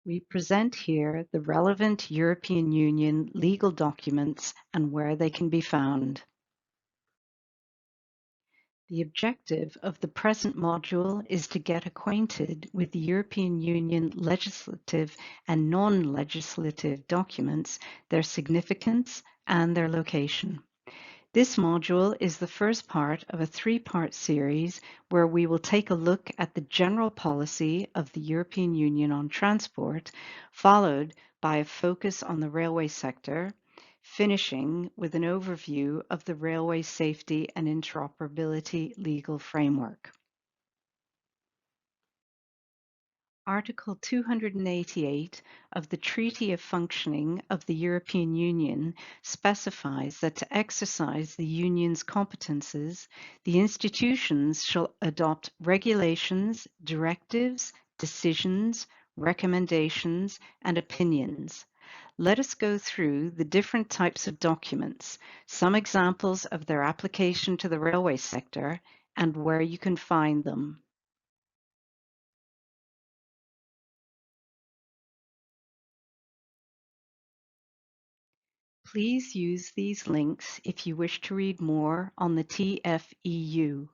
We present here the relevant European Union legal documents and where they can be found. The objective of the present module is to get acquainted with the European Union legislative and non-legislative documents, their significance, and their location. This module is the first part of a three-part series where we will take a look at the general policy of the European Union on transport, followed by a focus on the railway sector, finishing with an overview of the railway safety and interoperability legal framework. Article 288 of the Treaty of Functioning of the European Union specifies that to exercise the Union's competences, the institutions shall adopt regulations, directives, decisions, recommendations, and opinions. Let us go through the different types of documents, some examples of their application to the railway sector, and where you can find them. Please use these links if you wish to read more on the TFEU.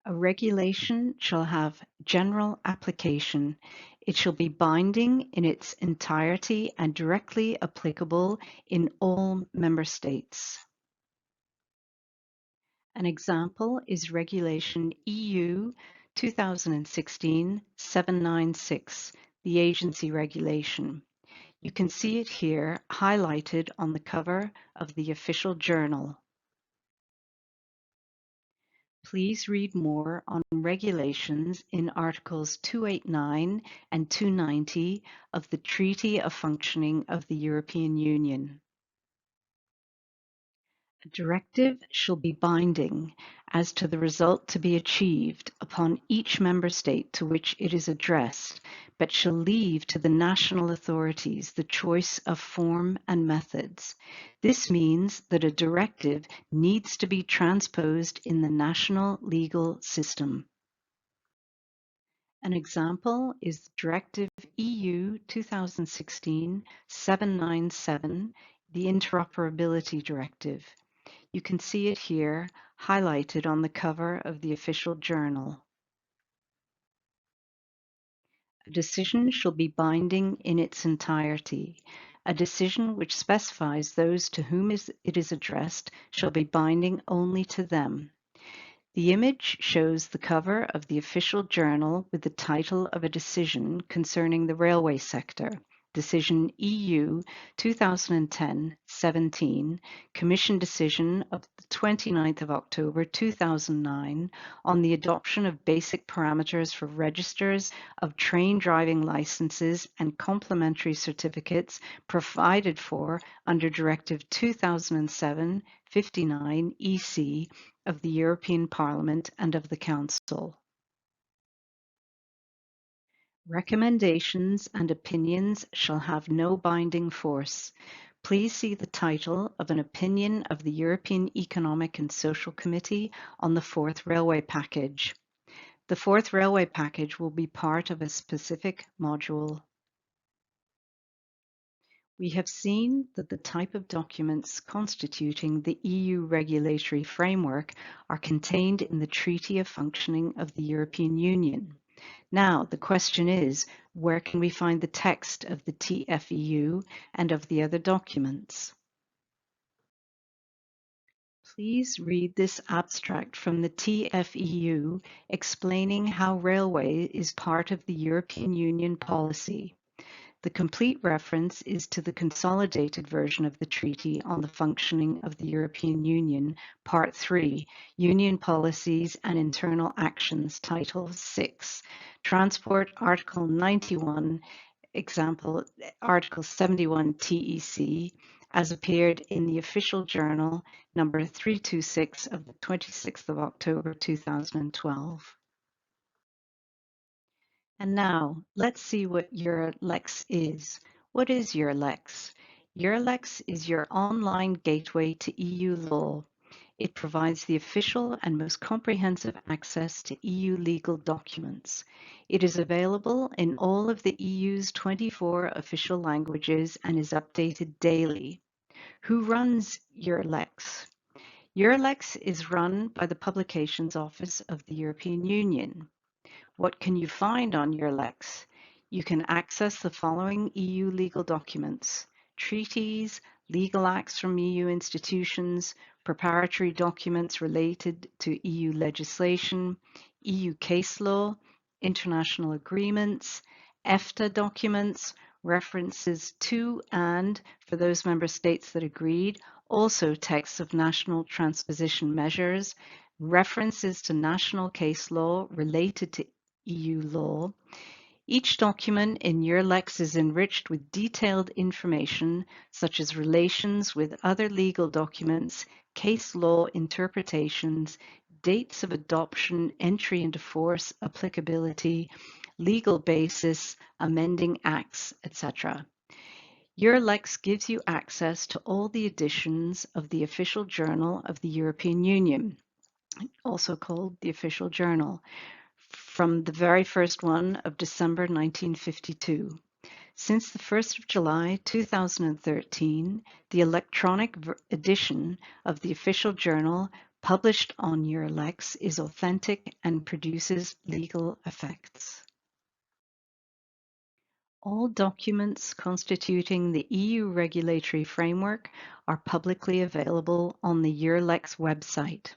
A regulation shall have general application. It shall be binding in its entirety and directly applicable in all member states. An example is Regulation EU 2016-796, the agency regulation. You can see it here highlighted on the cover of the official journal. Please read more on regulations in Articles 289 and 290 of the Treaty of Functioning of the European Union. A directive shall be binding as to the result to be achieved upon each member state to which it is addressed, but shall leave to the national authorities the choice of form and methods. This means that a directive needs to be transposed in the national legal system. An example is Directive EU 2016-797, the Interoperability Directive. You can see it here highlighted on the cover of the official journal. A decision shall be binding in its entirety. A decision which specifies those to whom it is addressed shall be binding only to them. The image shows the cover of the official journal with the title of a decision concerning the railway sector. Decision EU 2010-17, Commission decision of the 29th of October 2009 on the adoption of basic parameters for registers of train driving licenses and complementary certificates provided for under Directive 2007-59 EC of the European Parliament and of the Council. Recommendations and opinions shall have no binding force. Please see the title of an opinion of the European Economic and Social Committee on the Fourth Railway Package. The Fourth Railway Package will be part of a specific module. We have seen that the type of documents constituting the EU regulatory framework are contained in the Treaty of Functioning of the European Union. Now, the question is, where can we find the text of the TFEU and of the other documents? Please read this abstract from the TFEU explaining how railway is part of the European Union policy. The complete reference is to the consolidated version of the Treaty on the Functioning of the European Union, Part 3, Union Policies and Internal Actions, Title 6, Transport, Article 91, example, Article 71 TEC, as appeared in the official journal number 326 of the 26th of October 2012. And now, let's see what EuroLex is. What is EuroLex? EuroLex is your online gateway to EU law. It provides the official and most comprehensive access to EU legal documents. It is available in all of the EU's 24 official languages and is updated daily. Who runs EURLEX? EURLEX is run by the Publications Office of the European Union. What can you find on EURLEX? You can access the following EU legal documents: treaties, legal acts from EU institutions, preparatory documents related to EU legislation, EU case law, international agreements, EFTA documents, references to and, for those member states that agreed, also texts of national transposition measures, references to national case law related to EU law. Each document in EURLEX is enriched with detailed information such as relations with other legal documents, case law interpretations, dates of adoption, entry into force, applicability, legal basis, amending acts, etc. EURLEX gives you access to all the editions of the Official Journal of the European Union, also called the Official Journal, from the very first one of December 1952. Since the 1st of July 2013, the electronic edition of the Official Journal published on EURLEX is authentic and produces legal effects. All documents constituting the EU regulatory framework are publicly available on the EURLEX website.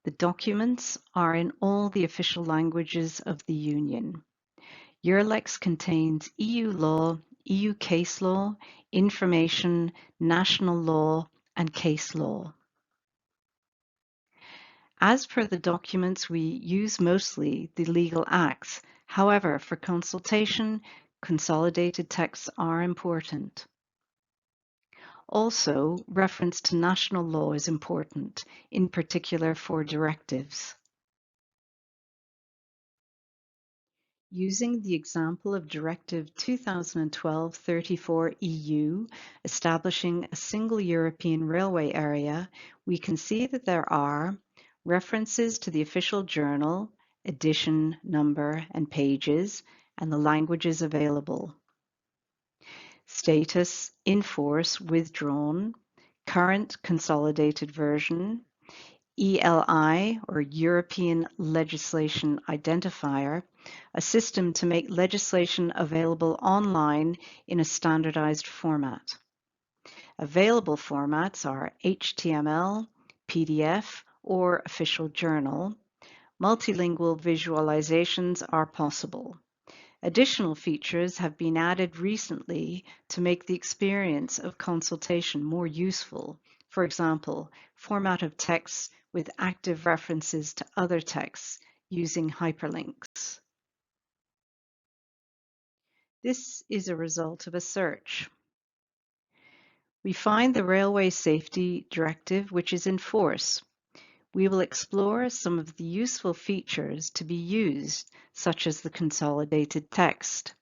The documents are in all the official languages of the Union. EURLEX contains EU law, EU case law, information, national law, and case law. As per the documents, we use mostly the legal acts. However, for consultation, consolidated texts are important. Also, reference to national law is important, in particular for directives. Using the example of Directive 2012-34 EU, establishing a single European railway area, we can see that there are references to the official journal, edition, number, and pages, and the languages available. Status, in force, withdrawn, current consolidated version, ELI, or European Legislation Identifier, a system to make legislation available online in a standardized format. Available formats are HTML, PDF, or official journal. Multilingual visualizations are possible. Additional features have been added recently to make the experience of consultation more useful. For example, format of text with active references to other texts using hyperlinks. This is a result of a search. We find the Railway Safety Directive, which is in force. We will explore some of the useful features to be used, such as the consolidated text.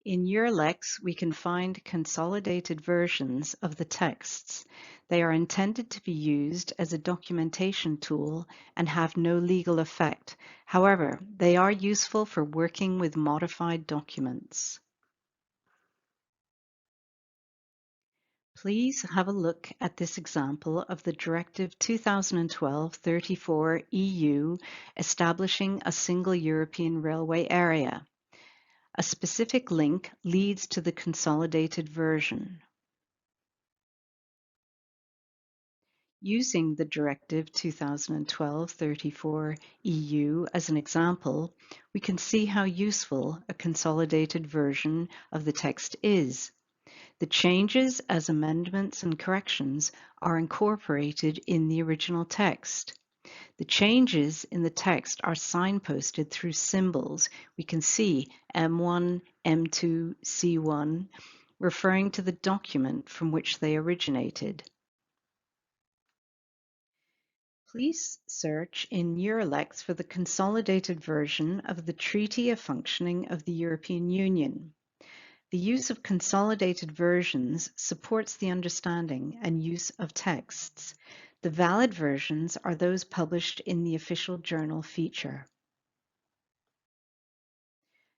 In EURLEX, we can find consolidated versions of the texts. They are intended to be used as a documentation tool and have no legal effect. However, they are useful for working with modified documents. Please have a look at this example of the Directive 2012-34 EU establishing a single European railway area. A specific link leads to the consolidated version. Using the Directive 2012-34 EU as an example, we can see how useful a consolidated version of the text is. The changes as amendments and corrections are incorporated in the original text. The changes in the text are signposted through symbols. We can see M1, M2, C1, referring to the document from which they originated. Please search in EURLEX for the consolidated version of the Treaty of Functioning of the European Union. The use of consolidated versions supports the understanding and use of texts. The valid versions are those published in the official journal feature.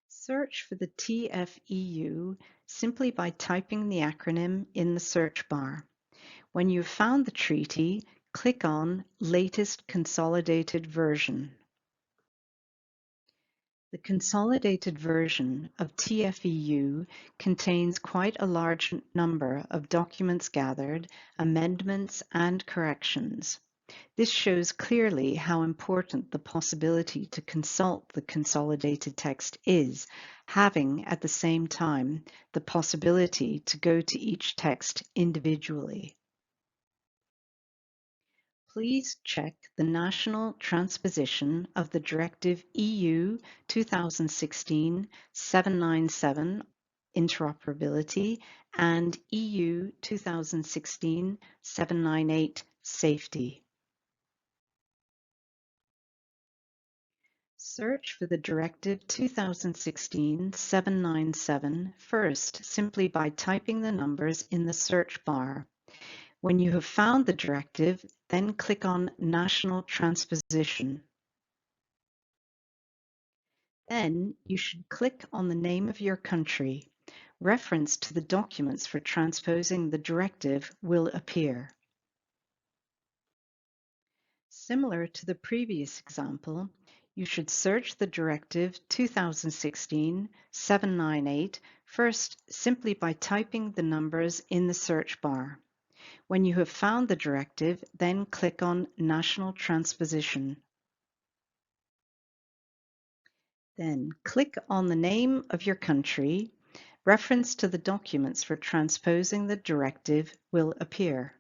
Search for the TFEU simply by typing the acronym in the search bar. When you've found the treaty, click on Latest Consolidated Version. The consolidated version of TFEU contains quite a large number of documents gathered, amendments, and corrections. This shows clearly how important the possibility to consult the consolidated text is, having at the same time the possibility to go to each text individually. Please check the national transposition of the Directive EU 2016-797 interoperability and EU 2016-798 safety. Search for the Directive 2016-797 first simply by typing the numbers in the search bar. When you have found the directive, then click on National Transposition. Then you should click on the name of your country. Reference to the documents for transposing the directive will appear. Similar to the previous example, you should search the Directive 2016-798 first simply by typing the numbers in the search bar. When you have found the directive, then click on National Transposition. Then click on the name of your country. Reference to the documents for transposing the directive will appear.